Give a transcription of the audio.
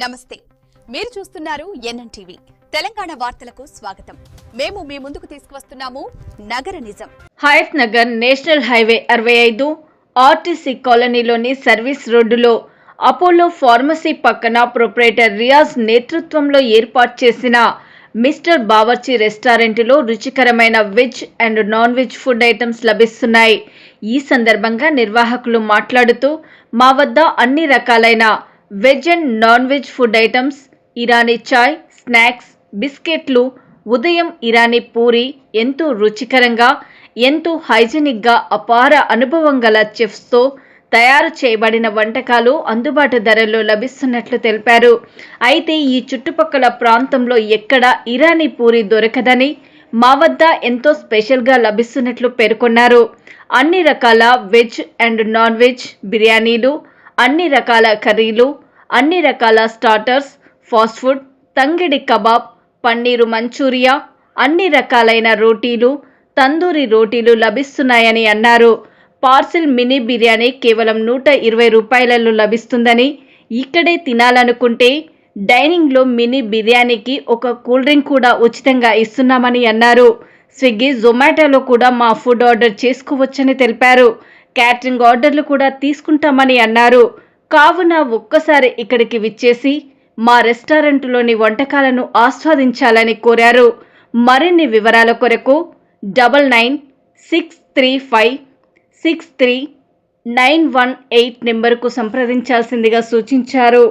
నమస్తే, మీరు చూస్తున్నారు ఎన్ఎన్ టీవీ. తెలంగాణ వార్తలకు స్వాగతం. మేము మీ ముందుకు తీసుకువస్తున్నాము నగర నిజం. Hayat Nagar national highway 65 RTC కాలనీలోని సర్వీస్ రోడ్డులో అపోలో ఫార్మసీ పక్కన ప్రొప్రైటర్ రియాజ్ నేతృత్వంలో ఏర్పాటు చేసిన మిస్టర్ బావర్చి రెస్టారెంట్లో రుచికరమైన veg and non veg food items లభిస్తున్నాయి. ఈ సందర్భంగా నిర్వాహకులు మాట్లాడుతూ, మా వద్ద అన్ని రకాలైన veg and non veg food items, Irani చాయ్, స్నాక్స్, బిస్కెట్లు, ఉదయం ఇరానీ పూరి ఎంతో రుచికరంగా, ఎంతో హైజీనిక్గా అపార అనుభవం గల చెఫ్స్తో తయారు చేయబడిన వంటకాలు అందుబాటు ధరల్లో లభిస్తున్నట్లు తెలిపారు. అయితే ఈ చుట్టుపక్కల ప్రాంతంలో ఎక్కడ ఇరానీ పూరి దొరకదని, మా వద్ద ఎంతో స్పెషల్గా లభిస్తున్నట్లు పేర్కొన్నారు. అన్ని రకాల వెజ్ అండ్ నాన్ వెజ్ బిర్యానీలు, అన్ని రకాల కర్రీలు, అన్ని రకాల starters, fast food, tangdi kebab, paneer manchurian, అన్ని రకాలైన రోటీలు, తందూరి రోటీలు లభిస్తున్నాయని అన్నారు. పార్సిల్ మినీ బిర్యానీ కేవలం 120 రూపాయలలో లభిస్తుందని, ఇక్కడే తినాలనుకుంటే డైనింగ్లో మినీ బిర్యానీకి ఒక కూల్ డ్రింక్ కూడా ఉచితంగా ఇస్తున్నామని అన్నారు. స్విగ్గీ, జొమాటోలో కూడా మా ఫుడ్ ఆర్డర్ చేసుకోవచ్చని తెలిపారు. క్యాటరింగ్ ఆర్డర్లు కూడా తీసుకుంటామని అన్నారు. కావున ఒక్కసారి ఇక్కడికి విచ్చేసి మా రెస్టారెంట్లోని వంటకాలను ఆస్వాదించాలని కోరారు. మరిన్ని వివరాల కొరకు 9963563918 నెంబర్కు సంప్రదించాల్సిందిగా సూచించారు.